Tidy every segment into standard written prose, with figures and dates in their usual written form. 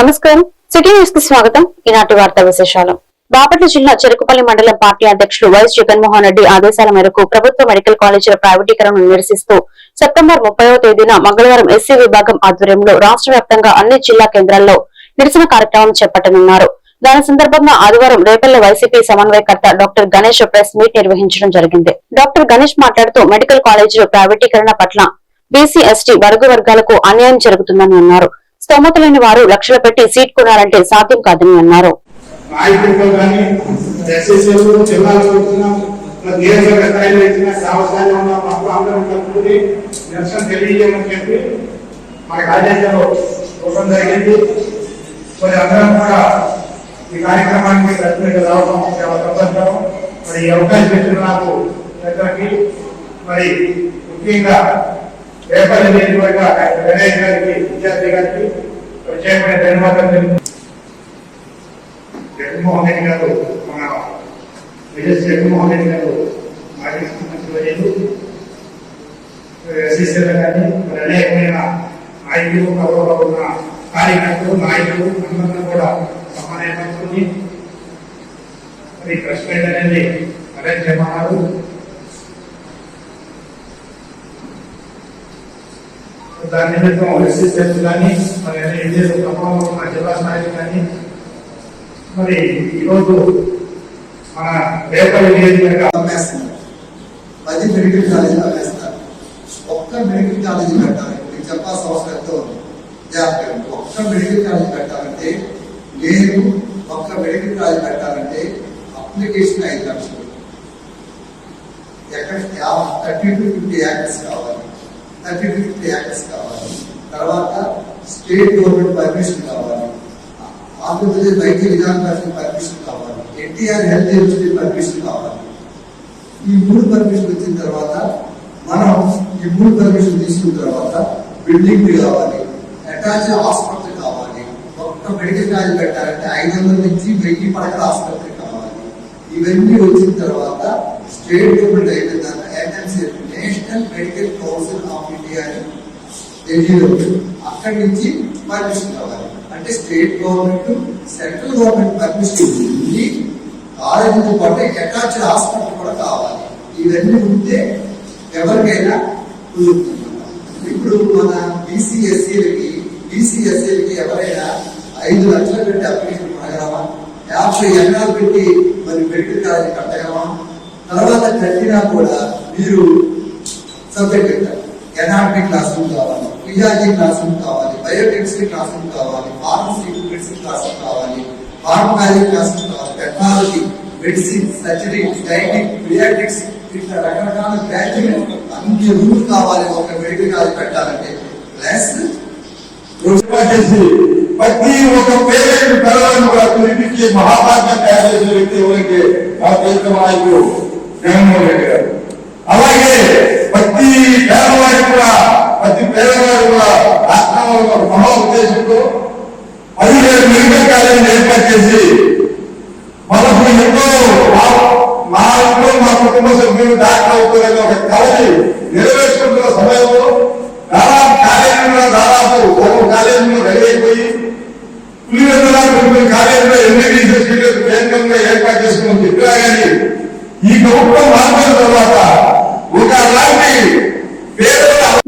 నమస్కారం. City news కి స్వాగతం. ఈనాటి వార్తా విశేషాలు. బాపట్ల జిల్లా చెరుకుపల్లి మండలం పార్టీ అధ్యక్షులు వైఎస్ జగన్మోహన్ రెడ్డి ఆదేశాల మేరకు ప్రభుత్వ మెడికల్ కాలేజీల ప్రైవేటీకరణను నిరసిస్తూ సెప్టెంబర్ 30వ తేదీన మంగళవారం ఎస్సీ విభాగం ఆధ్వర్యంలో రాష్ట్ర వ్యాప్తంగా అన్ని జిల్లా కేంద్రాల్లో నిరసన కార్యక్రమం చేపట్టనున్నారు. దాని సందర్భంగా ఆదివారం రేపల్లె వైసీపీ సమన్వయకర్త డాక్టర్ గణేష్ ప్రెస్ మీట్ నిర్వహించడం జరిగింది. డాక్టర్ గణేష్ మాట్లాడుతూ మెడికల్ కాలేజీల ప్రైవేటీకరణ పట్ల బీసీ ఎస్టీ బడుగు వర్గాలకు అన్యాయం జరుగుతుందని అన్నారు. స్తోమత లేని వారు లక్షలు పెట్టి సీట్ కొనాలంటే సాధ్యం కాదని అన్నారు. రేపల్లి నియోజకవర్గ గణేష్ గారికి విద్యార్థి గారికి ప్రత్యేకమైన ధన్యవాదాలు. జగన్మోహన్ రెడ్డి గారు మన వైఎస్ జగన్మోహన్ రెడ్డి గారు మాజీ ముఖ్యమంత్రి ఎస్సీసీలు కానీ మరి అనేకమైన నాయకులు కౌరవ ఉన్న కార్యకర్తలు నాయకులు అందరూ కూడా సమానమైనటువంటి మరి ప్రెస్ మీట్ అనేది అరేంజ్ చేయమన్నారు. దాని నిమిత్తం ఎస్సీసీలు కానీ మరి ఖమ్మంలో ఉన్న జిల్లా స్థాయిలు కానీ మరి ఈరోజు మన రేపల్లి నియోజకవర్గ 10 మెడికల్ కాలేజీలు అమ్మేస్తారు. ఒక్క మెడికల్ కాలేజీ పెట్టాలి, మీకు చెప్పాల్సిన అవసరం ఎంతో ఉంది. ఒక్క మెడికల్ కాలేజీ పెట్టాలంటే నేను ఒక్క మెడికల్ కాలేజీ పెట్టాలంటే అప్లికేషన్ 5 లక్షలు, ఎక్కడ 30 to 50 acres కావాలి, 30 to 50 acres కావాలి. తర్వాత స్టేట్ గవర్నమెంట్ పర్మిషన్ కావాలి, ఆంధ్రప్రదేశ్ వైద్య విధాన పరిషత్ పర్మిషన్ కావాలి, ఎన్టీఆర్ హెల్త్ యూనివర్సిటీ పర్మిషన్ కావాలి. ఈ 3 పర్మిషన్ వచ్చిన తర్వాత మనం ఈ 3 పర్మిషన్ తీసుకున్న తర్వాత బిల్డింగ్ కావాలి, అటాచ్ ఆసుపత్రి కావాలి. ఒక్క మెడికల్ కాలేజ్ పెట్టాలంటే 500 నుంచి 1000 పడకల ఆసుపత్రి కావాలి. ఇవన్నీ వచ్చిన తర్వాత స్టేట్ గవర్నమెంట్ అయిపోయిందాక NMC National Medical Council of India అని ఢిల్లీలో అక్కడి నుంచి పర్మిషన్ కావాలి. అంటే state government central government permission ఉంది. కాలేజీతో పాటు అటాచ్ హాస్పిటల్ కూడా కావాలి. ఇవన్నీ ఉంటే ఎవరికైనా కుదురుతుంది. ఇప్పుడు మన బీసీఎస్సీలకి ఎవరైనా 5 లక్షలు పెట్టి అప్లికేషన్ పడగలమా? 50 ఎకరాలు పెట్టి మరి మెడికల్ కాలేజీ కట్టగలమా? తర్వాత కట్టినా కూడా మీరు సబ్జెక్ట్ పెట్టారు. ఎన్ఆర్టీ క్లాస్ రూమ్ కావాలి, ఫిజియాలజీ క్లాస్ రూమ్ కావాలి, బయోకెమిస్ట్రీ క్లాస్ రూమ్ కావాలి, ఫార్మసీ మెడిసిన్ క్లాస్ రూమ్ కావాలి, ఫార్మకాలజీ క్లాస్ రూమ్ కావాలి, technology, medicine, surgery, gynaec, paediatrics, ఇట్లా రకరకాల గ్రాడ్యుయేట్ అన్ని రూమ్స్ కావాలి ఒక మెడికల్ కాలేజ్ పెట్టాలంటే. ప్లస్ ప్రతి ఒక్క పేరెంట్ పిల్లలను కూడా పిలిపించి మహాభాగ్యం తయారు చేసిన వ్యక్తి ఎవరికి ఆ దేశ నాయకుడు జగన్మోహన్ రెడ్డి గారు. అలాగే ప్రతి పేదవాడికి కూడా రాష్ట్రంలో ఒక మహా ఉద్దేశంతో 17 మెడికల్ కాలేజీలు ఏర్పాటు చేసి మనకు ఎంతో మా ఇంట్లో మా కుటుంబ సభ్యులు డాక్టర్ అవుతుందని ఒక కళని నెరవేర్చుకుంటున్న సమయంలో దాదాపు కాలేజీలో రెడీ అయిపోయి పులివెందుల కాలేజీలో ఎంబీబీఎస్ సీట్లకు కేంద్రంగా ఏర్పాటు చేసుకుని చెప్పినా కానీ ఈ ప్రభుత్వం మారిన తర్వాత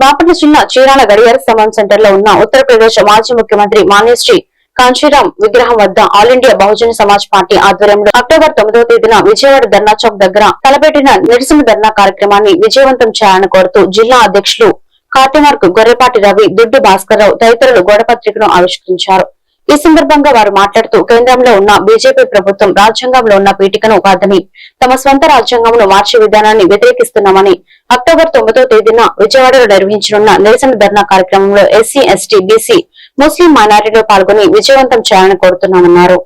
బాపట్ల జిల్లా చీరాల గడియార సమాన్ సెంటర్ లో ఉన్న ఉత్తరప్రదేశ్ మాజీ ముఖ్యమంత్రి మాన్యశ్రీ కాంశీరాం విగ్రహం వద్ద all India Bahujan Samaj party ఆధ్వర్యంలో అక్టోబర్ 9వ తేదీన విజయవాడ ధర్నా చౌక్ దగ్గర తలపెట్టిన నిరసన ధర్నా కార్యక్రమాన్ని విజయవంతం చేయాలని కోరుతూ జిల్లా అధ్యక్షులు కాటిమార్క్ గొర్రెపాటి రవి, దుడ్డు భాస్కర్ రావు తదితరులు గోడపత్రికను ఆవిష్కరించారు. ఈ సందర్భంగా వారు మాట్లాడుతూ కేంద్రంలో ఉన్న బీజేపీ ప్రభుత్వం రాజ్యాంగంలో ఉన్న పీఠికను కాదని తమ స్వంత రాజ్యాంగంలో మార్చే విధానాన్ని వ్యతిరేకిస్తున్నామని అక్టోబర్ 9వ తేదీన విజయవాడలో నిర్వహించనున్న నిరసన ధర్నా కార్యక్రమంలో ఎస్సీ, ఎస్టీ, బీసీ, ముస్లిం మైనారిటీలో పాల్గొని విజయవంతం చేయాలని కోరుతున్నామన్నారు.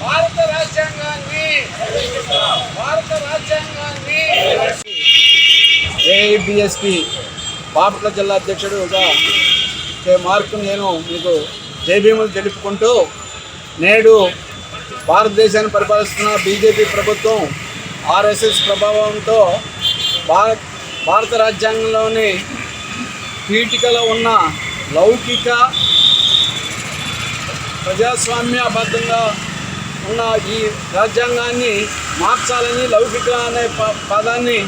భారత రాజ్యాంగాన్ని ఏఐబిఎస్పి బాపట్ల జిల్లా అధ్యక్షుడుగా కే మార్కు నేను మీకు జైభీములు తెలుపుకుంటూ, నేడు భారతదేశాన్ని పరిపాలిస్తున్న బీజేపీ ప్రభుత్వం ఆర్ఎస్ఎస్ ప్రభావంతో భారత రాజ్యాంగంలోని పీఠికలో ఉన్న లౌకిక ప్రజాస్వామ్యబద్ధంగా ఉన్న ఈ రాజ్యాంగాన్ని మార్చాలని, లౌకిక అనే పదాన్ని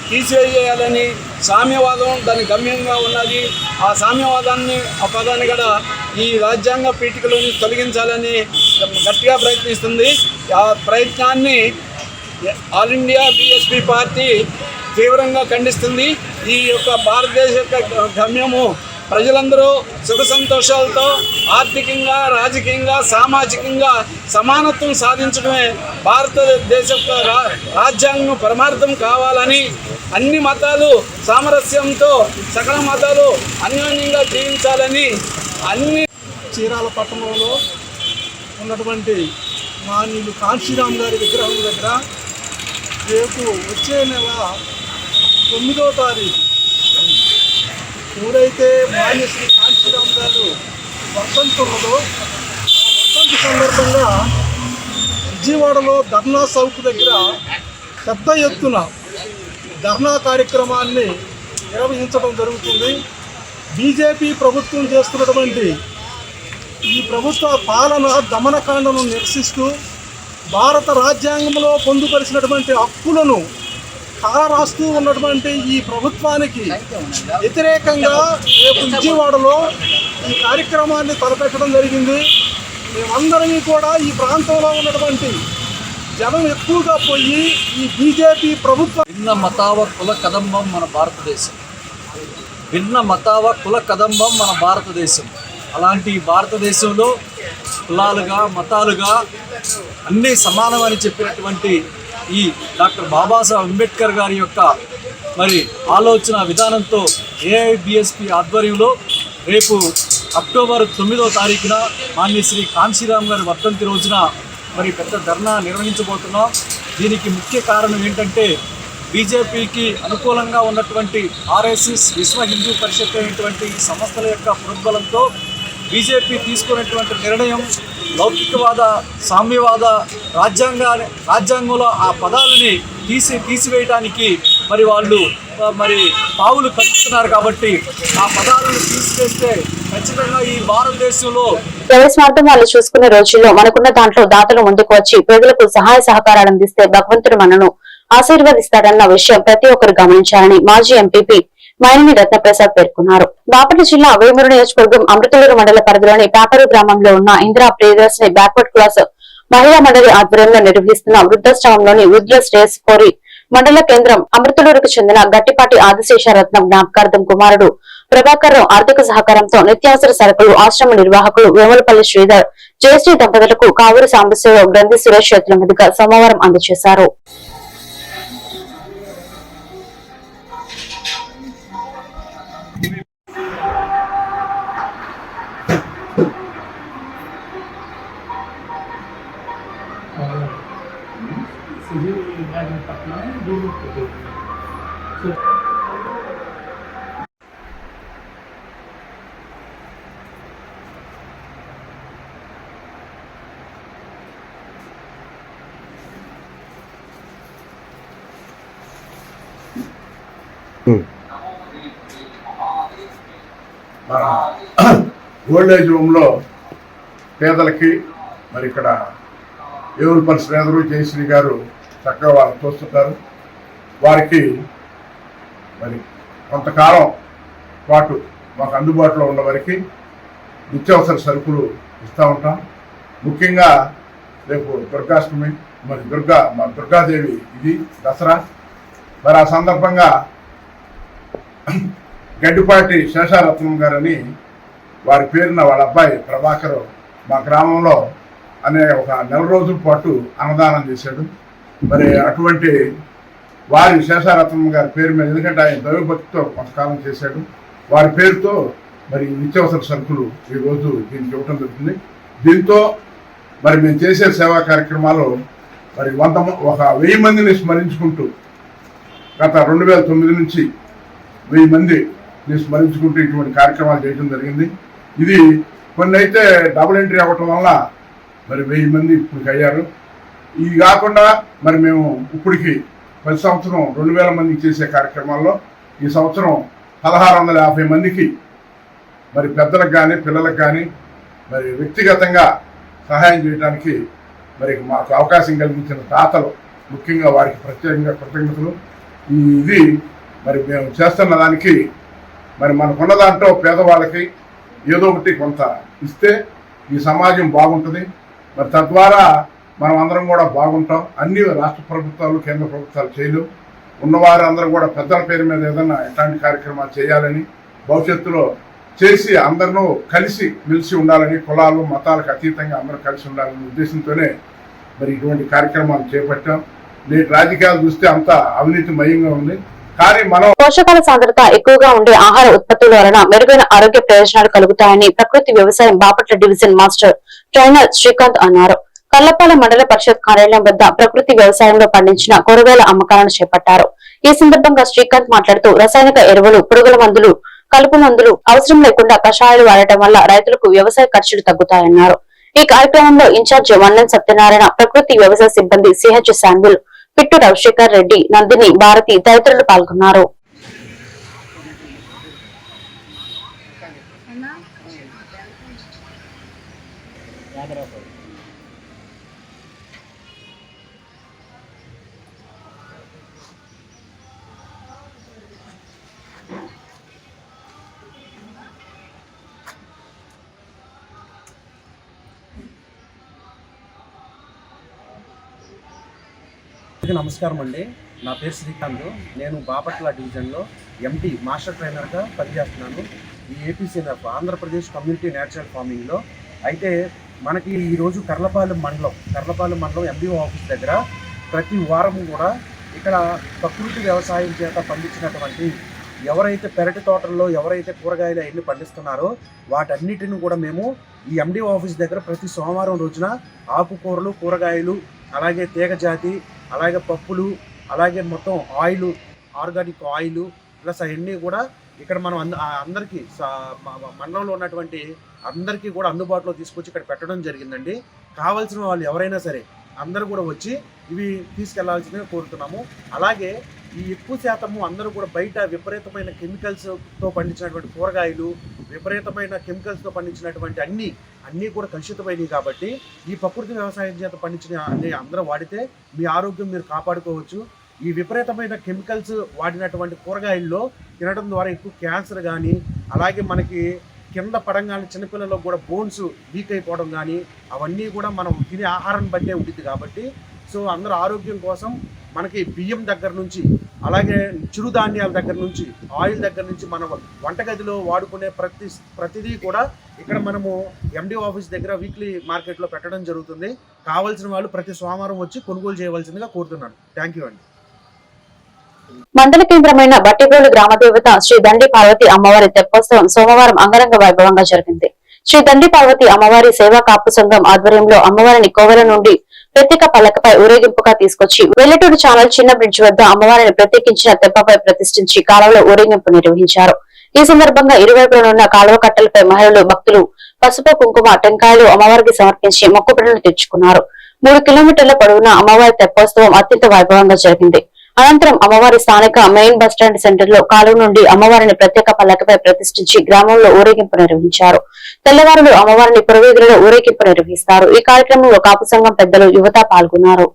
తీసివేయాలని, సామ్యవాదం దాని గమ్యంగా ఉన్నది. ఆ సామ్యవాదాన్ని, ఆ పదాన్ని కూడా ఈ రాజ్యాంగ పీఠికలోని తొలగించాలని గట్టిగా ప్రయత్నిస్తుంది. ఆ ప్రయత్నాన్ని ఆల్ ఇండియా బీఎస్పీ పార్టీ తీవ్రంగా ఖండిస్తుంది. ఈ యొక్క భారతదేశ యొక్క గమ్యము ప్రజలందరూ సుఖ సంతోషాలతో ఆర్థికంగా, రాజకీయంగా, సామాజికంగా సమానత్వం సాధించడమే భారతదేశ రాజ్యాంగం పరమార్థం కావాలని, అన్ని మతాలు సామరస్యంతో సకల మతాలు అన్యోన్యంగా జీవించాలని అన్ని చీరాల పట్టణంలో ఉన్నటువంటి మాన్యులు కాంశీరామ్ గారి విగ్రహం దగ్గర రేపు వచ్చే నెల 9వ తారీఖు ఎవరైతే మాన్య శ్రీ కాంశీరామ్ గారు వర్ధంతి ఉన్నదో ఆ వర్ధంతి సందర్భంగా విజయవాడలో ధర్నా చౌక్ దగ్గర పెద్ద ఎత్తున ధర్నా కార్యక్రమాన్ని నిర్వహించడం జరుగుతుంది. బీజేపీ ప్రభుత్వం చేస్తున్నటువంటి ఈ ప్రభుత్వ పాలన దమనకాండను నిరసిస్తూ భారత రాజ్యాంగంలో పొందుపరిచినటువంటి హక్కులను కారాస్తూ ఉన్నటువంటి ఈ ప్రభుత్వానికి వ్యతిరేకంగా రేపు విజయవాడలో ఈ కార్యక్రమాన్ని తలపెట్టడం జరిగింది. మేమందరం కూడా ఈ ప్రాంతంలో ఉన్నటువంటి జనం ఎక్కువగా పోయి ఈ బీజేపీ ప్రభుత్వం భిన్న మతావ కుల కదంబం మన భారతదేశం. భిన్న మతావ కుల కదంబం మన భారతదేశం. అలాంటి భారతదేశంలో కులాలుగా, మతాలుగా అన్నీ సమానమని చెప్పినటువంటి ఈ డాక్టర్ బాబాసాహెబ్ అంబేద్కర్ గారి యొక్క ఆలోచన విధానంతో ఏఐబిఎస్పి ఆధ్వర్యంలో రేపు అక్టోబర్ 9వ తారీఖున మాన్యశ్రీ కాంశీరామ్ గారి వర్ధంతి రోజున పెద్ద ధర్నా నిర్వహించబోతున్నాం. దీనికి ముఖ్య కారణం ఏంటంటే బీజేపీకి అనుకూలంగా ఉన్నటువంటి ఆర్ఎస్ఎస్, విశ్వ హిందూ పరిషత్ అనేటువంటి సంస్థల యొక్క ప్రోద్బలంతో బీజేపీ తీసుకున్నటువంటి నిర్ణయం లౌకికవాద, సామ్యవాద రాజ్యాంగంలో ఆ పదాలని తీసివేయడానికి వాళ్ళు పావులు కలుపుతున్నారు. కాబట్టి ఆ పదాలను తీసివేస్తే ఖచ్చితంగా ఈ భారతదేశంలో ఎవరి స్వార్థం వాళ్ళు చూసుకునే రోజుల్లో మనకున్న దాంట్లో దాతలు ముందుకు వచ్చి పేదలకు సహాయ సహకారాలు అందిస్తే భగవంతుడు మనను ఆశీర్వదిస్తాడన్న విషయం ప్రతి ఒక్కరు గమనించాలని మాజీ ఎంపీపీ మైనని రత్నప్రసాద్ పేర్కొన్నారు. బాపట్ల జిల్లా వేమూరు నియోజకవర్గం అమృతలూరు మండల పరిధిలోని పేపరు గ్రామంలో ఉన్న ఇందిరా ప్రియదర్శిని బ్యాక్వర్డ్ క్లాస్ మహిళా మండలి ఆధ్వర్యంలో నిర్వహిస్తున్న వృద్ధాశ్రమంలోని వృద్ధుల శ్రేయస్ కోరి మండల కేంద్రం అమృతలూరుకు చెందిన గట్టిపాటి ఆదిశేషరత్నం జ్ఞాపకార్థం కుమారుడు ప్రభాకర్ రావు ఆర్థిక సహకారంతో నిత్యావసర సరుకులు ఆశ్రమ నిర్వాహకులు వేములపల్లి శ్రీధర్, జయశ్రీ దంపతులకు కావూరు సాంబశివరావు, గ్రంథి సురేష్ చేతుల మీదుగా సోమవారం అందజేశారు. మన ఓల్డ్ ఏజ్ హోమ్లో పేదలకి ఇక్కడ వేములపల్లి శ్రీధరు, జయశ్రీ గారు చక్కగా వాళ్ళు చూస్తుంటారు. వారికి కొంతకాలం పాటు మాకు అందుబాటులో ఉన్న వారికి నిత్యావసర సరుకులు ఇస్తూ ఉంటాం. ముఖ్యంగా రేపు దుర్గాష్టమి, దుర్గాదేవి ఇది దసరా. ఆ సందర్భంగా గడ్డిపాటి శేషారత్నం గారని వారి పేరున వాళ్ళ అబ్బాయి ప్రభాకర్ మా గ్రామంలో ఒక 4 రోజుల పాటు అన్నదానం చేశాడు. అటువంటి వారి శేషారత్నం గారి పేరు మీద, ఎందుకంటే ఆయన దైవభక్తితో కొంతకాలం చేశాడు, వారి పేరుతో నిత్యావసర సరుకులు ఈరోజు దీనికి ఇవ్వటం జరుగుతుంది. దీంతో మేము చేసే సేవా కార్యక్రమాలు 1000 మందిని స్మరించుకుంటూ గత 2009 నుంచి 1000 మందిని స్మరించుకుంటూ ఇటువంటి కార్యక్రమాలు చేయడం జరిగింది. ఇది కొన్ని అయితే డబుల్ ఎంట్రీ అవ్వటం వల్ల మరి 1000 మంది ఇప్పటికి అయ్యారు. ఇది కాకుండా మరి మేము ఇప్పటికి ప్రతి సంవత్సరం 2000 మందికి చేసే కార్యక్రమాల్లో ఈ సంవత్సరం 1650 మందికి మరి పెద్దలకు కానీ పిల్లలకు కానీ మరి వ్యక్తిగతంగా సహాయం చేయడానికి మరి మాకు అవకాశం కలిగించిన తాతలు ముఖ్యంగా వారికి ప్రత్యేకంగా కృతజ్ఞతలు. ఇది మరి మేము చేస్తున్న దానికి మరి మనకున్న దాంట్లో పేదవాళ్ళకి ఏదో ఒకటి కొంత ఇస్తే ఈ సమాజం బాగుంటుంది. మరి తద్వారా మనం అందరం కూడా బాగుంటాం. అన్ని రాష్ట్ర ప్రభుత్వాలు కేంద్ర ప్రభుత్వాలు చేయలేవు. ఉన్నవారు అందరూ కూడా పెద్దల పేరు మీద ఏదైనా ఎట్లాంటి కార్యక్రమాలు చేయాలని, భవిష్యత్తులో చేసి అందరూ కలిసి మెలిసి ఉండాలని, కులాలు మతాలకు అతీతంగా అందరూ కలిసి ఉండాలనే ఉద్దేశంతోనే మరి ఇటువంటి కార్యక్రమాలు చేపట్టాం. నేటి రాజకీయాలు చూస్తే అంతా అవినీతిమయంగా ఉంది. కానీ మనం పోషకాల సాంద్రత ఎక్కువగా ఉండే ఆహార ఉత్పత్తుల వలన మెరుగైన ఆరోగ్య ప్రయోజనాలు కలుగుతాయని ప్రకృతి వ్యవసాయం Bapatla division master trainer Srikanth అన్నారు. కల్లపాలెం మండల పరిషత్ కార్యాలయం వద్ద ప్రకృతి వ్యవసాయంలో పండించిన కూరగాయల అమ్మకాలను చేపట్టారు. ఈ సందర్భంగా శ్రీకాంత్ మాట్లాడుతూ రసాయనిక ఎరువులు, పురుగుల మందులు, కలుపు మందులు అవసరం లేకుండా కషాయాలు వాడటం వల్ల రైతులకు వ్యవసాయ ఖర్చులు తగ్గుతాయన్నారు. ఈ కార్యక్రమంలో ఇన్ఛార్జి వన్నెం సత్యనారాయణ, ప్రకృతి వ్యవసాయ సిబ్బంది సిహెచ్ శాంబుల్, పిట్టు రాజశేఖర్ రెడ్డి, నందిని, భారతి తదితరులు పాల్గొన్నారు. నమస్కారం అండి. నా పేరు శ్రీకాంత్. నేను బాపట్ల డివిజన్లో ఎంటీ మాస్టర్ ట్రైనర్గా పనిచేస్తున్నాను. ఈ ఏపీసీఎన్ఎఫ్ ఆంధ్రప్రదేశ్ కమ్యూనిటీ న్యాచురల్ ఫార్మింగ్లో. అయితే మనకి ఈరోజు కర్లపాలెం మండలం ఎండిఓ ఆఫీస్ దగ్గర ప్రతి వారం కూడా ఇక్కడ ప్రకృతి వ్యవసాయం చేత పండించినటువంటి ఎవరైతే పెరటి తోటల్లో ఎవరైతే కూరగాయలు అవన్నీ పండిస్తున్నారో వాటన్నిటిని కూడా మేము ఈ ఎండిఓ ఆఫీస్ దగ్గర ప్రతి సోమవారం రోజున ఆకుకూరలు, కూరగాయలు, అలాగే తీగజాతి, అలాగే పప్పులు, అలాగే మొత్తం ఆయిల్, ఆర్గానిక్ ఆయిల్ ప్లస్ అవన్నీ కూడా ఇక్కడ మనం అందరికీ మండలంలో ఉన్నటువంటి అందరికీ కూడా అందుబాటులో తీసుకొచ్చి ఇక్కడ పెట్టడం జరిగిందండి. కావాల్సిన వాళ్ళు ఎవరైనా సరే అందరూ కూడా వచ్చి ఇవి తీసుకెళ్లాల్సిందిగా కోరుతున్నాము. అలాగే ఈ ఎక్కువ శాతము అందరూ కూడా బయట విపరీతమైన కెమికల్స్తో పండించినటువంటి కూరగాయలు, విపరీతమైన కెమికల్స్తో పండించినటువంటి అన్నీ కూడా కలుషితమైనవి. కాబట్టి ఈ ప్రకృతి వ్యవసాయం చేత పండించిన అన్ని అందరూ వాడితే మీ ఆరోగ్యం మీరు కాపాడుకోవచ్చు. ఈ విపరీతమైన కెమికల్స్ వాడినటువంటి కూరగాయల్లో తినడం ద్వారా ఎక్కువ క్యాన్సర్ కానీ, అలాగే మనకి కింద పడంగానే చిన్నపిల్లలకు కూడా బోన్స్ వీక్ అయిపోవడం కానీ అవన్నీ కూడా మనం తినే ఆహారం బట్టే ఉంటుంది. కాబట్టి సో అందరూ ఆరోగ్యం కోసం మనకి బియ్యం దగ్గర నుంచి, అలాగే చిరుధాన్యాల దగ్గర నుంచి, ఆయిల్ దగ్గర నుంచి మన వంటగదిలో వాడుకునే ప్రతిదీ కూడా ఇక్కడ మనము ఎండిఓ ఆఫీస్ దగ్గర వీక్లీ మార్కెట్లో పెట్టడం జరుగుతుంది. కావాల్సిన వాళ్ళు ప్రతి సోమవారం వచ్చి కొనుగోలు చేయవలసిందిగా కోరుతున్నాను. థ్యాంక్ యూ అండి. మండల కేంద్రమైన బట్టిగోలు గ్రామదేవత శ్రీ దండి పార్వతి అమ్మవారి తెప్పోత్సవం సోమవారం అంగరంగ వైభవంగా జరిగింది. శ్రీ దండి పార్వతి అమ్మవారి సేవా కాపు సంఘం ఆధ్వర్యంలో అమ్మవారిని కోవెల నుండి ప్రత్యేక పల్లకపై ఊరేగింపుగా తీసుకొచ్చి వెల్లటూరు ఛానల్ చిన్న బ్రిడ్జ్ వద్ద అమ్మవారిని ప్రత్యేకించిన తెప్పపై ప్రతిష్ఠించి కాలువలో ఊరేగింపు నిర్వహించారు. ఈ సందర్భంగా ఇరువైపులనున్న కాలువ కట్టలపై మహిళలు, భక్తులు పసుపు, కుంకుమ, టెంకాయలు అమ్మవారికి సమర్పించి మొక్కుబడులను తెచ్చుకున్నారు. 3 కిలోమీటర్ల పొడవున అమ్మవారి తెప్పోత్సవం అత్యంత వైభవంగా జరిగింది. అనంతరం అమ్మవారి స్థానిక మెయిన్ బస్టాండ్ సెంటర్ లో కాలువ నుండి అమ్మవారిని ప్రత్యేక పల్లకపై ప్రతిష్ఠించి గ్రామంలో ఊరేగింపు నిర్వహించారు. తెల్లవారులు అమ్మవారిని పురవీధులలో ఊరేగింపు నిర్వహిస్తారు. ఈ కార్యక్రమంలో కాపు సంఘం పెద్దలు, యువత పాల్గొన్నారు.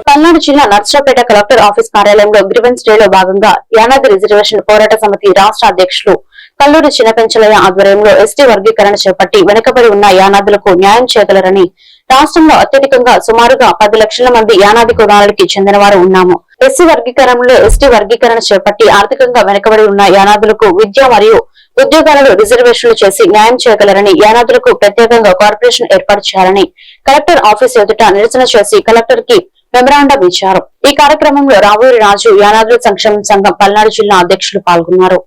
పల్నాడు జిల్లా నర్సరావుపేట కలెక్టర్ ఆఫీస్ కార్యాలయంలో గ్రీవెన్స్ డే లో భాగంగా యానాది రిజర్వేషన్ పోరాట సమితి రాష్ట్ర అధ్యక్షులు కల్లూరి చిన్నపెంచలయ్య ఆధ్వర్యంలో ఎస్టీ వర్గీకరణ చేపట్టి వెనుకబడి ఉన్న యానాదులకు న్యాయం చేయగలరని, రాష్ట్రంలో అత్యధికంగా సుమారుగా 10 లక్షల మంది యానాది కులాలకి చెందిన వారు ఉన్నాము. ఎస్సీ వర్గీకరణలో ఎస్టీ వర్గీకరణ చేపట్టి ఆర్థికంగా వెనుకబడి ఉన్న యానాదులకు విద్య మరియు ఉద్యోగాలలో రిజర్వేషన్లు చేసి న్యాయం చేయగలరని, యానాదులకు ప్రత్యేకంగా కార్పొరేషన్ ఏర్పాటు చేయాలని కలెక్టర్ ఆఫీస్ ఎదుట నిరసన చేసి కలెక్టర్ కి మెమరాండం ఇచ్చారు. ఈ కార్యక్రమంలో రావూరి రాజు, యానాదుల సంక్షేమ సంఘం పల్నాడు జిల్లా అధ్యక్షులు పాల్గొన్నారు.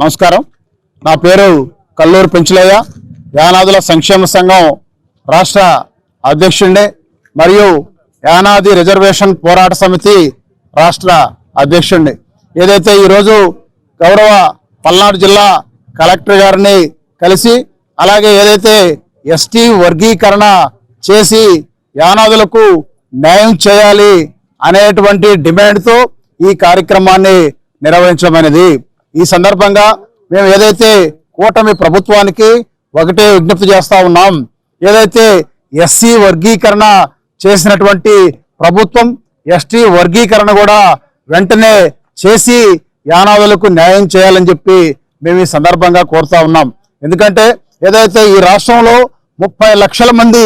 నమస్కారం. నా పేరు కల్లూరి పెంచలయ్య, యానాదుల సంక్షేమ సంఘం రాష్ట్ర అధ్యక్షుడే మరియు యానాది రిజర్వేషన్ పోరాట సమితి రాష్ట్ర అధ్యక్షుడే. ఏదైతే ఈరోజు గౌరవ పల్నాడు జిల్లా కలెక్టర్ గారిని కలిసి, అలాగే ఏదైతే ఎస్టీ వర్గీకరణ చేసి యానాదులకు న్యాయం చేయాలి అనేటువంటి డిమాండ్తో ఈ కార్యక్రమాన్ని నిర్వహించడమైనది. ఈ సందర్భంగా మేము ఏదైతే కూటమి ప్రభుత్వానికి ఒకటే విజ్ఞప్తి చేస్తా ఉన్నాం, ఏదైతే ఎస్సీ వర్గీకరణ చేసినటువంటి ప్రభుత్వం ఎస్టీ వర్గీకరణ కూడా వెంటనే చేసి యానాదులకు న్యాయం చేయాలని చెప్పి మేము ఈ సందర్భంగా కోరుతా ఉన్నాం. ఎందుకంటే ఏదైతే ఈ రాష్ట్రంలో 30 లక్షల మంది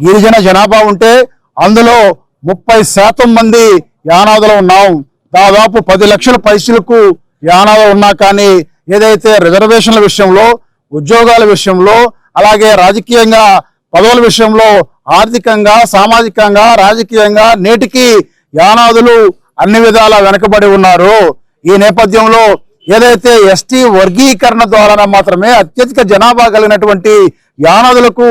గిరిజన జనాభా ఉంటే అందులో 30% మంది యానాదులు ఉన్నాం. దాదాపు 10 లక్షల పైసలకు యానాదులు ఉన్నా కానీ ఏదైతే రిజర్వేషన్ల విషయంలో, ఉద్యోగాల విషయంలో, అలాగే రాజకీయంగా పదవుల విషయంలో, ఆర్థికంగా, సామాజికంగా, రాజకీయంగా నేటికి యానాదులు అన్ని విధాల వెనకబడి ఉన్నారు. ఈ నేపథ్యంలో ఏదైతే ఎస్టీ వర్గీకరణ ద్వారా మాత్రమే అత్యధిక జనాభా కలిగినటువంటి యానాదులకు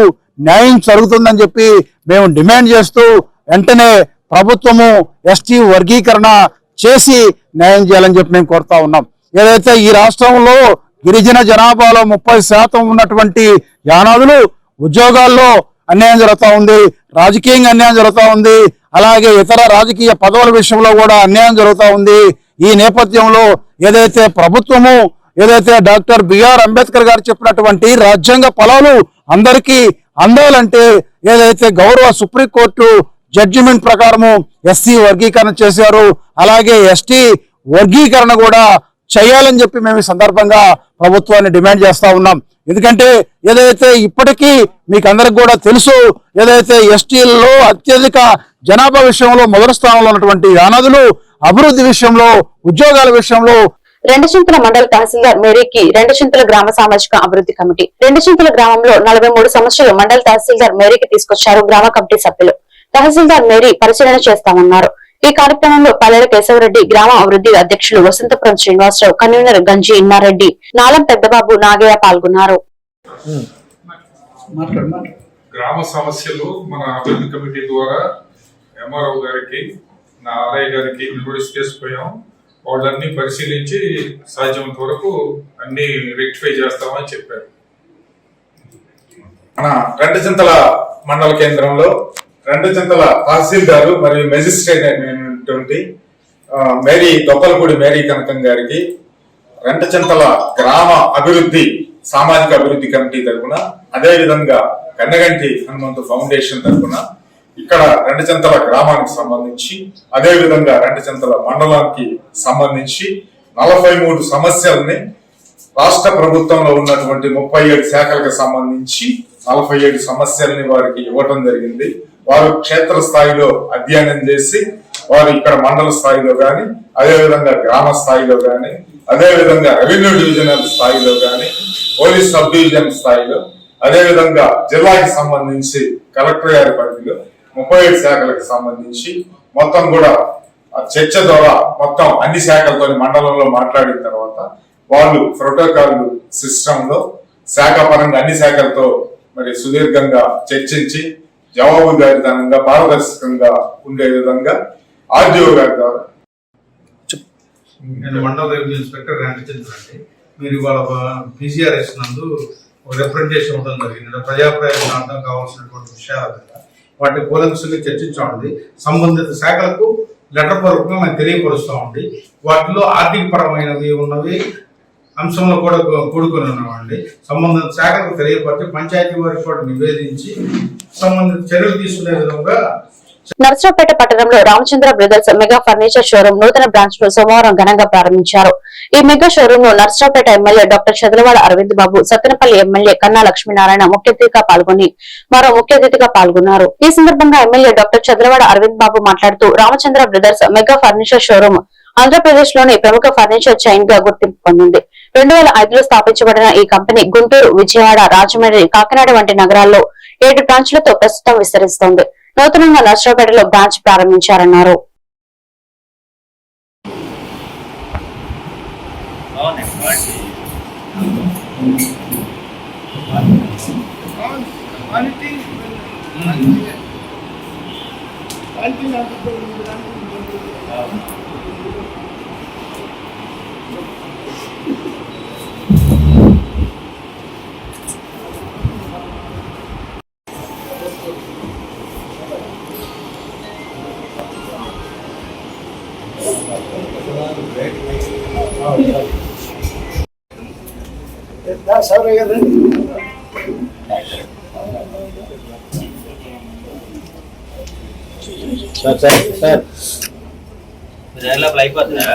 న్యాయం జరుగుతుందని చెప్పి మేము డిమాండ్ చేస్తూ వెంటనే ప్రభుత్వము ఎస్టీ వర్గీకరణ చేసి న్యాయం చేయాలని చెప్పి మేము కోరుతా ఉన్నాం. ఏదైతే ఈ రాష్ట్రంలో గిరిజన జనాభాలో 30% ఉన్నటువంటి యానాదులు ఉద్యోగాల్లో అన్యాయం జరుగుతూ ఉంది, రాజకీయంగా అన్యాయం జరుగుతూ ఉంది, అలాగే ఇతర రాజకీయ పదవుల విషయంలో కూడా అన్యాయం జరుగుతూ ఉంది. ఈ నేపథ్యంలో ఏదైతే ప్రభుత్వము ఏదైతే డాక్టర్ బిఆర్ అంబేద్కర్ గారు చెప్పినటువంటి రాజ్యాంగ ఫలాలు అందరికీ అందాలంటే ఏదైతే గౌరవ సుప్రీంకోర్టు జడ్జిమెంట్ ప్రకారము ఎస్సీ వర్గీకరణ చేశారు, అలాగే ఎస్టీ వర్గీకరణ కూడా చేయాలని చెప్పి మేము ఈ సందర్భంగా ప్రభుత్వాన్ని డిమాండ్ చేస్తా ఉన్నాం. ఎందుకంటే ఏదైతే ఇప్పటికీ మీకు అందరికి కూడా తెలుసు, ఏదైతే ఎస్టీలలో అత్యధిక జనాభా విషయంలో మొదటి స్థానంలో ఉన్నటువంటి యానాదులు అభివృద్ధి విషయంలో, ఉద్యోగాల విషయంలో రెండచింతల మండల తహసీల్దార్ మేరీకి రెండచింతల గ్రామ సామాజిక అభివృద్ధి కమిటీ రెండచింతల గ్రామంలో 43 సమస్యలు మండల తహసీల్దార్ మేరీకి తీసుకొచ్చారు గ్రామ కమిటీ సభ్యులు. తహసీల్దార్ మేరీ పరిశీలన చేస్తామన్నారు. ఈ కార్యక్రమంలో పల్లెల కేశవరెడ్డి, గ్రామ అభివృద్ధి అధ్యక్షులు వసంతపురం శ్రీనివాసరావు, కన్వీనర్ గంజి ఇన్నారెడ్డి, నాలం పెద్దబాబు, నాగయ్య పాల్గొన్నారు. గ్రామ సమస్యలు మన అభివృద్ధి కమిటీ ద్వారా ఎంఆర్ఓ గారికి, నా ఆర్ఐ గారికి నోటీస్ చేసుకుపోయాం. వాళ్ళన్నీ పరిశీలించి సాధ్యమైనంత వరకు అన్ని రెక్టిఫై చేస్తామని చెప్పారు. మన రెండచింతల మండల కేంద్రంలో రెండచింతల తహసీల్దారు మరియు మెజిస్ట్రేట్ అయినటువంటి మేరీ దొప్పలపూడి మేరీ కనకం గారికి రెండచింతల గ్రామ అభివృద్ధి సామాజిక అభివృద్ధి కమిటీ తరఫున, అదేవిధంగా కన్నగంటి హనుమంతు ఫౌండేషన్ తరఫున ఇక్కడ రెండచింతల గ్రామానికి సంబంధించి, అదేవిధంగా రెండచింతల మండలానికి సంబంధించి 43 సమస్యల్ని రాష్ట్ర ప్రభుత్వంలో ఉన్నటువంటి 37 శాఖలకు సంబంధించి 47 సమస్యల్ని వారికి ఇవ్వటం జరిగింది. వారు క్షేత్ర స్థాయిలో అధ్యయనం చేసి వారు ఇక్కడ మండల స్థాయిలో కానీ, అదేవిధంగా గ్రామ స్థాయిలో కానీ, అదేవిధంగా రెవెన్యూ డివిజనల్ స్థాయిలో కానీ, పోలీస్ సబ్ డివిజన్ స్థాయిలో, అదేవిధంగా జిల్లాకి సంబంధించి కలెక్టర్ గారి పరిధిలో 37 శాఖలకు సంబంధించి మొత్తం కూడా చర్చ ద్వారా మొత్తం అన్ని శాఖలతో మండలంలో మాట్లాడిన తర్వాత వాళ్ళు ప్రోటోకాల్ సిస్టమ్ లో శాఖ పరంగా అన్ని శాఖలతో మరి సుదీర్ఘంగా చర్చించి జవాబుదారీతనంగా పారదర్శకంగా ఉండే విధంగా ఆర్డీఓ గారి ద్వారా. నేను మండల రెవెన్యూ ఇన్స్పెక్టర్ అండి. మీరు ఇవాళ పీసీఆర్ఎస్ నందు రిప్రజెంటేషన్ ఇవ్వడం జరిగింది. ప్రజా ప్రయోజనార్థం కావాల్సినటువంటి విషయాల మీద వాటిని కూలంకషంగా చర్చించామండి. సంబంధిత శాఖలకు లెటర్ పూర్వకంగా మేము తెలియపరుస్తామండి. వాటిలో ఆర్థిక పరమైనవి ఉన్నవి అంశంలో కూడా కూడుకొని ఉన్నామండి. సంబంధిత శాఖలకు తెలియపరిచి పంచాయతీ వారికి కూడా నివేదించి సంబంధిత చర్యలు తీసుకునే విధంగా. నర్సరావుపేట పట్టణంలో Ramachandra brothers mega furniture showroom నూతన బ్రాంచ్ ను సోమవారం ఘనంగా ప్రారంభించారు. ఈ మెగా షోరూం ను నర్సరావుపేట ఎమ్మెల్యే డాక్టర్ చదలవాడ అరవింద్ బాబు, సత్తెనపల్లి ఎమ్మెల్యే కన్నా లక్ష్మీనారాయణ ముఖ్య అతిథిగా పాల్గొన్నారు. ఈ సందర్భంగా ఎమ్మెల్యే డాక్టర్ చదలవాడ అరవింద్ బాబు మాట్లాడుతూ Ramachandra brothers mega furniture showroom Andhra Pradesh లోని ప్రముఖ ఫర్నిచర్ చైన్ గా గుర్తింపు పొందింది. 2005లో స్థాపించబడిన ఈ కంపెనీ గుంటూరు, విజయవాడ, రాజమండ్రి, కాకినాడ వంటి నగరాల్లో 7 బ్రాంచ్లతో ప్రస్తుతం విస్తరిస్తోంది. నూతనంగా నర్సరావుపేటలో బ్రాంచ్ ప్రారంభించారన్నారు. సార్ అయిపోతుందా?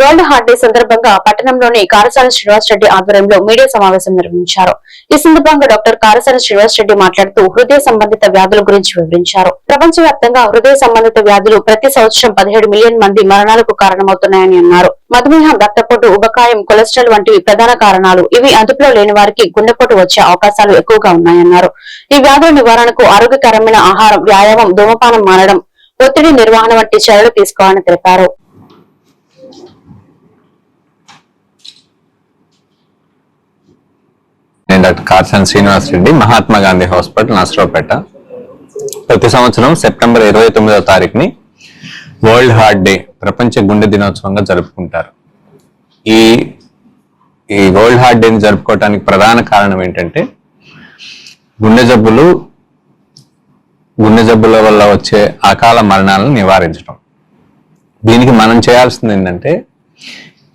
వరల్డ్ హార్ట్ డే సందర్భంగా పట్టణంలోని కారసాని శ్రీనివాస్ రెడ్డి ఆధ్వర్యంలో మీడియా సమావేశం నిర్వహించారు. ఈ సందర్భంగా డాక్టర్ కారసాని శ్రీనివాస్ రెడ్డి మాట్లాడుతూ హృదయ సంబంధిత వ్యాధుల గురించి వివరించారు. ప్రపంచవ్యాప్తంగా హృదయ సంబంధిత వ్యాధులు ప్రతి సంవత్సరం 17 మిలియన్ మంది మరణాలకు కారణమవుతున్నాయని అన్నారు. మధుమేహం, రక్తపోటు, ఉబకాయం, కొలెస్ట్రాల్ వంటివి ప్రధాన కారణాలు. ఇవి అదుపులో లేని వారికి గుండెపోటు వచ్చే అవకాశాలు ఎక్కువగా ఉన్నాయన్నారు. ఈ వ్యాధుల నివారణకు ఆరోగ్యకరమైన ఆహారం, వ్యాయామం, ధూమపానం మానడం, ఒత్తిడి నిర్వహణ వంటి చర్యలు తీసుకోవాలని తెలిపారు. నేను doctor Carson Srinivas Reddy, Mahatma Gandhi hospital, Narasaraopet. ప్రతి సంవత్సరం సెప్టెంబర్ 29వ తారీఖుని వరల్డ్ హార్ట్ డే, ప్రపంచ గుండె దినోత్సవంగా జరుపుకుంటారు. ఈ వరల్డ్ హార్ట్ డేని జరుపుకోవడానికి ప్రధాన కారణం ఏంటంటే గుండె జబ్బుల వల్ల వచ్చే అకాల మరణాలను నివారించడం. దీనికి మనం చేయాల్సింది ఏంటంటే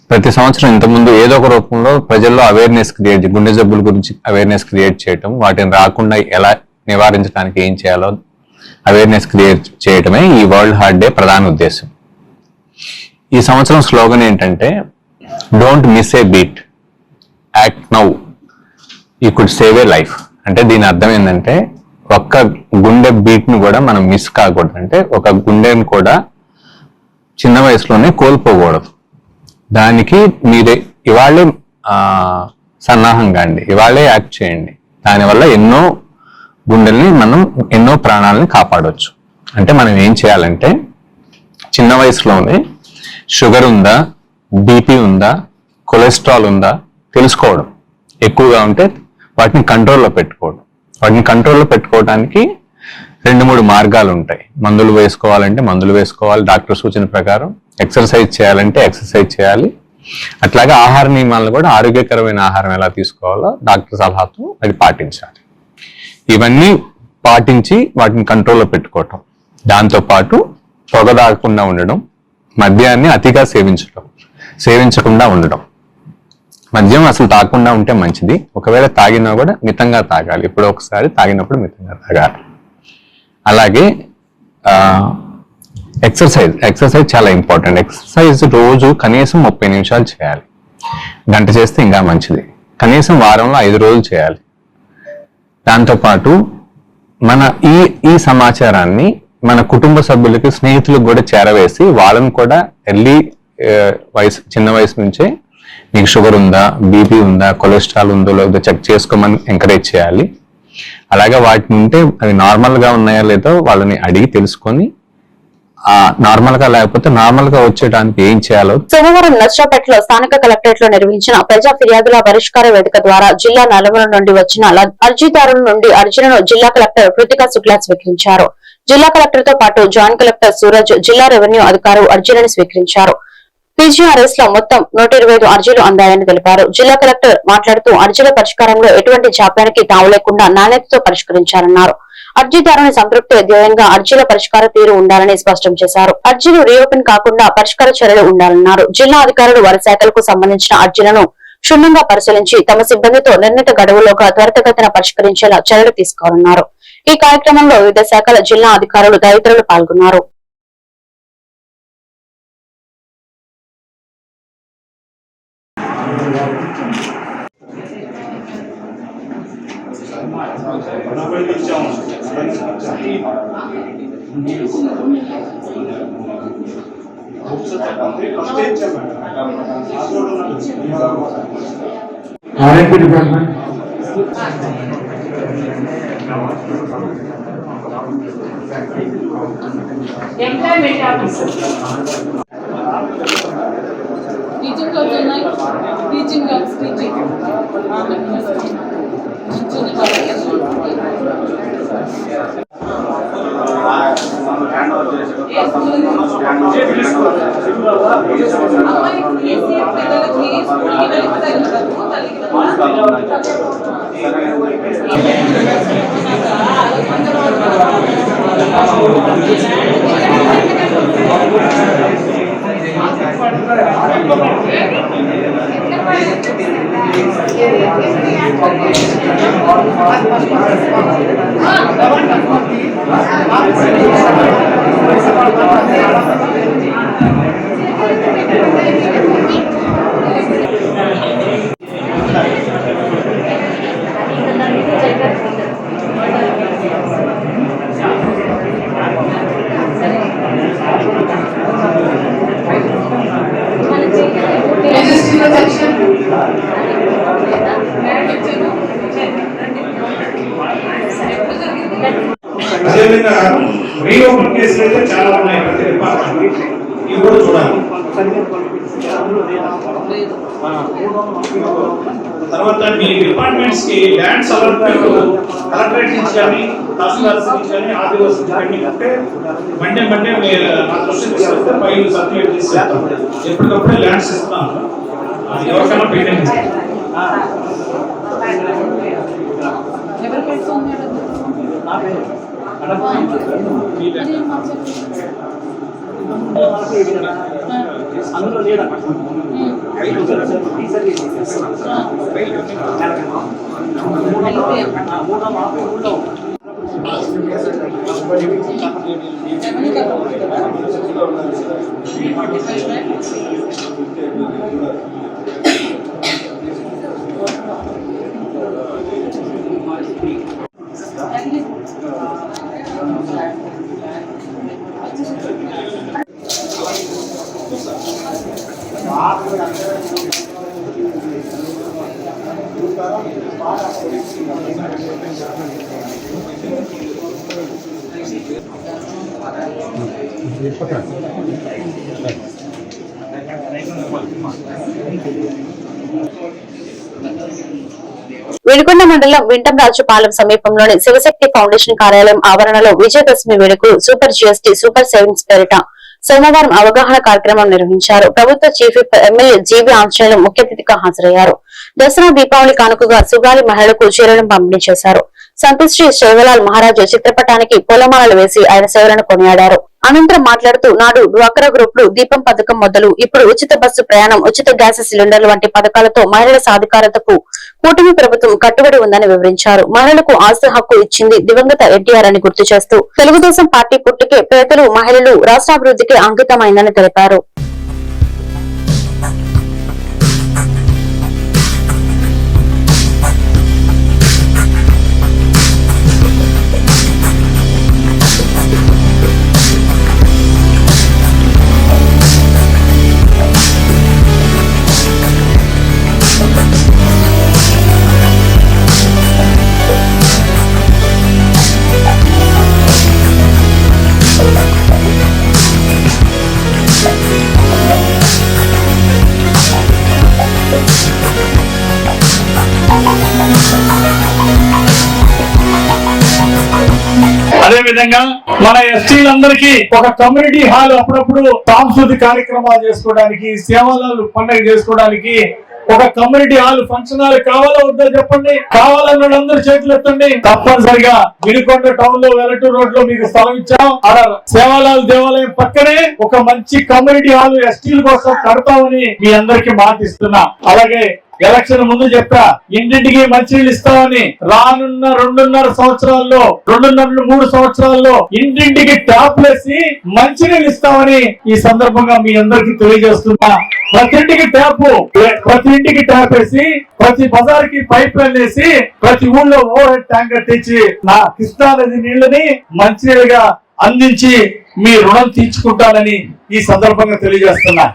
ప్రతి సంవత్సరం ఇంతకుముందు ఏదో ఒక రూపంలో ప్రజల్లో అవేర్నెస్ క్రియేట్, గుండె జబ్బుల గురించి అవేర్నెస్ క్రియేట్ చేయటం, వాటిని రాకుండా ఎలా నివారించడానికి ఏం చేయాలో అవేర్నెస్ క్రియేట్ చేయటమే ఈ వరల్డ్ హార్ట్ డే ప్రధాన ఉద్దేశం. ఈ సంవత్సరం స్లోగన్ ఏంటంటే don't miss A beat, act now, you could save a life. అంటే దీని అర్థం ఏంటంటే ఒక్క గుండె బీట్ను కూడా మనం మిస్ కాకూడదు. అంటే ఒక గుండెను కూడా చిన్న వయసులోనే కోల్పోకూడదు. దానికి మీరే ఇవాళే సన్నాహంగా అండి, ఇవాళే యాక్ట్ చేయండి. దానివల్ల ఎన్నో గుండెల్ని ఎన్నో ప్రాణాలని కాపాడవచ్చు. అంటే మనం ఏం చేయాలంటే చిన్న వయసులోనే షుగర్ ఉందా, బీపీ ఉందా, కొలెస్ట్రాల్ ఉందా తెలుసుకోవడం, ఎక్కువగా ఉంటే వాటిని కంట్రోల్లో పెట్టుకోవడం. వాటిని కంట్రోల్లో పెట్టుకోవడానికి 2-3 మార్గాలు ఉంటాయి. మందులు వేసుకోవాలంటే మందులు వేసుకోవాలి డాక్టర్ సూచన ప్రకారం, ఎక్సర్సైజ్ చేయాలంటే ఎక్సర్సైజ్ చేయాలి. అట్లాగే ఆహార నియమాలను కూడా, ఆరోగ్యకరమైన ఆహారం ఎలా తీసుకోవాలో డాక్టర్ సలహాతో అది పాటించాలి. ఇవన్నీ పాటించి వాటిని కంట్రోల్లో పెట్టుకోవటం. దాంతోపాటు పొగ తాగకుండా ఉండడం, మద్యాన్ని అతిగా సేవించకుండా ఉండడం. మద్యం అసలు తాగకుండా ఉంటే మంచిది. ఒకవేళ తాగినా కూడా మితంగా తాగాలి. ఇప్పుడు ఒకసారి తాగినప్పుడు మితంగా తాగాలి. అలాగే ఎక్సర్సైజ్ చాలా ఇంపార్టెంట్. ఎక్సర్సైజ్ రోజు కనీసం 30 నిమిషాలు చేయాలి. గంట చేస్తే ఇంకా మంచిది. కనీసం వారంలో 5 రోజులు చేయాలి. దాంతోపాటు మన ఈ సమాచారాన్ని మన కుటుంబ సభ్యులకి, స్నేహితులకు కూడా చేరవేసి వాళ్ళని కూడా చిన్న వయసు నుంచే మీకు షుగర్ ఉందా, బీపీ ఉందా, కొలెస్ట్రాల్ ఉందో లేదో చెక్ చేసుకోమని ఎంకరేజ్ చేయాలి. అలాగే వాటిని ఉంటే అవి నార్మల్గా ఉన్నాయో లేదో వాళ్ళని అడిగి తెలుసుకొని, నార్మల్ గా లేకపోతే నార్మల్ గా వచ్చేయడానికి ఏం చేయాలో. సోమవారం నర్సరావుపేటలో స్థానిక కలెక్టరేట్ లో నిర్వహించిన ప్రజా ఫిర్యాదుల పరిష్కార వేదిక ద్వారా జిల్లా నలుమూల నుండి వచ్చిన అర్జీదారుల నుండి అర్జీలను జిల్లా కలెక్టర్ కృతికా శుక్లా స్వీకరించారు. జిల్లా కలెక్టర్ తో పాటు జాయింట్ కలెక్టర్ సూరజ్, జిల్లా రెవెన్యూ అధికారులు అర్జీలను స్వీకరించారు. పీజీఆర్ఎస్ లో మొత్తం 125 అర్జీలు అందాయని తెలిపారు. జిల్లా కలెక్టర్ మాట్లాడుతూ అర్జీల పరిష్కారంలో ఎటువంటి జాప్యానికి తావు లేకుండా నాణ్యతతో పరిష్కరించారన్నారు. అర్జీదారుని సంతృప్తి ధ్యేయంగా అర్జీల పరిష్కార తీరు ఉండాలని స్పష్టం చేశారు. అర్జీలు రీఓపెన్ కాకుండా పరిష్కార చర్యలు ఉండాలన్నారు. జిల్లా అధికారులు వారి శాఖలకు సంబంధించిన అర్జీలను క్షుణ్ణంగా పరిశీలించి తమ సిబ్బందితో నిర్ణీత గడువులోగా త్వరితగతిన పరిష్కరించేలా చర్యలు తీసుకోవాలన్నారు. ఈ కార్యక్రమంలో వివిధ శాఖల జిల్లా అధికారులు తదితరులు పాల్గొన్నారు. టీచింగ్ జాబ్స్ ఉన్నాయి. టీచింగ్ జాబ్స్ టీచింగ్ అదేవిధంగా రీఓపెన్ కేసులు అయితే చాలా ఉన్నాయి ప్రతి డిపార్ట్మెంట్. ఇవి కూడా చూడాలి. తర్వాత మీ డిపార్ట్మెంట్స్ కి ల్యాండ్స్ అలాట్మెంట్ కలెక్టరేట్ నుంచి కానీ తహసీల్దార్స్ నుంచి కానీ ఆదివాసీ డిపార్ట్మెంట్ అంటే మండే మీరు నా దృష్టికి తీసుకొస్తే ఫైల్ సర్క్యులేట్ చేసి ఎప్పటికప్పుడే ల్యాండ్స్ ఇస్తాం ఎవరికైనా పేమెంట్ అందులో లేదన్నమాట వెలుగొండ మండలం వింటంరాజుపాలెం సమీపంలోని శివశక్తి ఫౌండేషన్ కార్యాలయం ఆవరణలో విజయదశమి వేడుకలు సూపర్ జిఎస్టీ సూపర్ సేవింగ్స్ పేరిట సోమవారం అవగాహన కార్యక్రమం నిర్వహించారు. ప్రభుత్వ చీఫ్ విప్ ఎమ్మెల్యే జీవి ఆంజనేయులు ముఖ్య అతిథిగా హాజరయ్యారు. దసరా దీపావళి కానుకగా సుగాలి మహిళలకు చీరలను పంపిణీ చేశారు. సంతశ్రీ శైవలాల్ మహారాజు చిత్రపటానికి పూలమాలలు వేసి ఆయన సేవలను కొనియాడారు. అనంతరం మాట్లాడుతూ నాడు డ్వాక్రా గ్రూపులు దీపం పథకం మొదలు ఇప్పుడు ఉచిత బస్సు ప్రయాణం, ఉచిత గ్యాస్ సిలిండర్లు వంటి పథకాలతో మహిళల సాధికారతకు కూటమి ప్రభుత్వం కట్టుబడి ఉందని వివరించారు. మహిళలకు ఆస్తి హక్కు ఇచ్చింది దివంగత ఎన్టీఆర్ అని గుర్తు చేస్తూ తెలుగుదేశం పార్టీ పుట్టుకే పేదలు, మహిళలు, రాష్ట్రాభివృద్ధికి అంకితమైందని తెలిపారు. అదే విధంగా మన ఎస్టీలందరికీ ఒక కమ్యూనిటీ హాల్ అప్పుడప్పుడు సాంస్కృతిక కార్యక్రమాలు చేసుకోవడానికి, సేవలు పండుగ చేసుకోవడానికి ఒక కమ్యూనిటీ హాల్, ఫంక్షన్ హాల్ కావాలా వద్దా చెప్పండి. కావాలన్న అందరూ చేతులు ఎత్తండి. తప్పనిసరిగా వినుకొండ టౌన్ లో వెలటూరు రోడ్ లో మీకు స్థలం ఇచ్చాం. అక్కడ సేవాలాల్ దేవాలయం పక్కనే ఒక మంచి కమ్యూనిటీ హాల్ ఎస్టీల కోసం కడతామని మీ అందరికి మాట ఇస్తున్నా. అలాగే ఎలక్షన్ ముందు చెప్పా, ఇంటింటికి మంచినీళ్ళు ఇస్తామని. రానున్న 2.5 సంవత్సరాల్లో 3 సంవత్సరాల్లో ఇంటింటికి ట్యాప్లేసి మంచినీళ్ళు ఇస్తామని ఈ సందర్భంగా మీ అందరికి తెలియజేస్తున్నా. ప్రతి ఇంటికి ట్యాప్ వేసి, ప్రతి బజార్ కి పైప్ లైన్ వేసి, ప్రతి ఊళ్ళో ఓవర్ హెడ్ ట్యాంకర్ తెచ్చి నా కృష్ణానది నీళ్ళని మంచినీళ్ళుగా అందించి మీ రుణం తీర్చుకుంటానని ఈ సందర్భంగా తెలియజేస్తున్నా.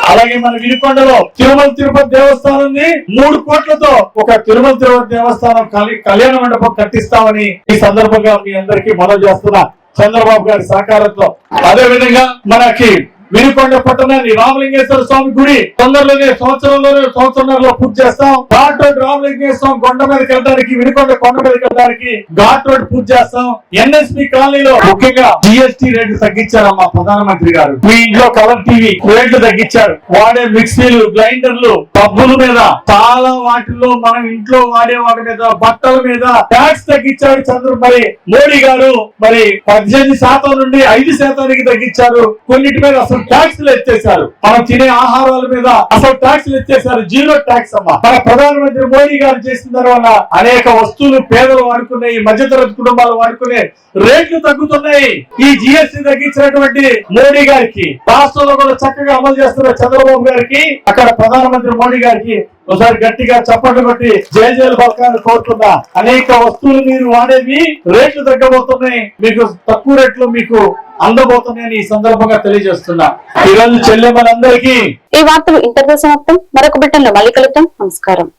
అలాగే మన వినుకొండలో తిరుమల తిరుపతి దేవస్థానం ఉంది. 3 కోట్లతో ఒక తిరుమల తిరుపతి దేవస్థానం కళ్యాణ మండపం కట్టిస్తామని ఈ సందర్భంగా మీ అందరికీ మనవి చేస్తున్నా, చంద్రబాబు గారి సహకారంతో. అదే విధంగా మనకి వినుకొండ పట్టణాన్ని రామలింగేశ్వర స్వామి గుడి తొందరలోనే సంవత్సరంలో పూర్తి చేస్తాం. ఘాట్ రోడ్ రామలింగేశ్వర స్వామి కొండ మీదకి వెళ్ళడానికి, వినుకొండ కొండ మీదకి వెళ్ళడానికి ఘాట్ రోడ్ పూర్తి చేస్తాం. ఎన్ఎస్పి కాలనీలో ముఖ్యంగా జిఎస్టీ రేట్లు తగ్గించారమ్మా ప్రధానమంత్రి గారు. మీ ఇంట్లో కలర్ టీవీ రేట్లు తగ్గించారు. వాడే మిక్సీలు, గ్రైండర్లు, పబ్బుల మీద, చాలా వాటిల్లో మనం ఇంట్లో వాడే వాటి మీద, బట్టల మీద ట్యాక్స్ తగ్గించారు మోడీ గారు. మరి 18% నుండి 5% తగ్గించారు. కొన్నిటి మీద అసలు ట్యాక్స్లు ఎత్తేసారు. మనం తినే ఆహారాల మీద అసలు ట్యాక్స్లు ఎత్తేసారు. 0 ట్యాక్స్ అమ్మా. మన ప్రధానమంత్రి మోడీ గారు చేసిన తర్వాత అనేక వస్తువులు పేదలు వాడుకున్నాయి, మధ్యతరగతి కుటుంబాలు వాడుకునే రేట్లు తగ్గుతున్నాయి. ఈ జిఎస్టీ తగ్గించినటువంటి మోడీ గారికి, రాష్ట్రంలో కూడా చక్కగా అమలు చేస్తున్న చంద్రబాబు గారికి, అక్కడ ప్రధానమంత్రి మోడీ గారికి ఒకసారి గట్టిగా చప్పట్లు కొట్టి జయజయలు పలకాలని కోరుతున్నా. అనేక వస్తువులు మీరు వాడేవి రేట్లు తగ్గబోతున్నాయి, మీకు తక్కువ రేట్లు మీకు అందబోతున్నాయని ఈ సందర్భంగా తెలియజేస్తున్నా. ఈరోజు చెల్లెమ్మలందరికీ ఈ వార్తలు ఇంతటితో సమాప్తం. మరొక బిడ్డలో మళ్ళీ కలుద్దాం. నమస్కారం.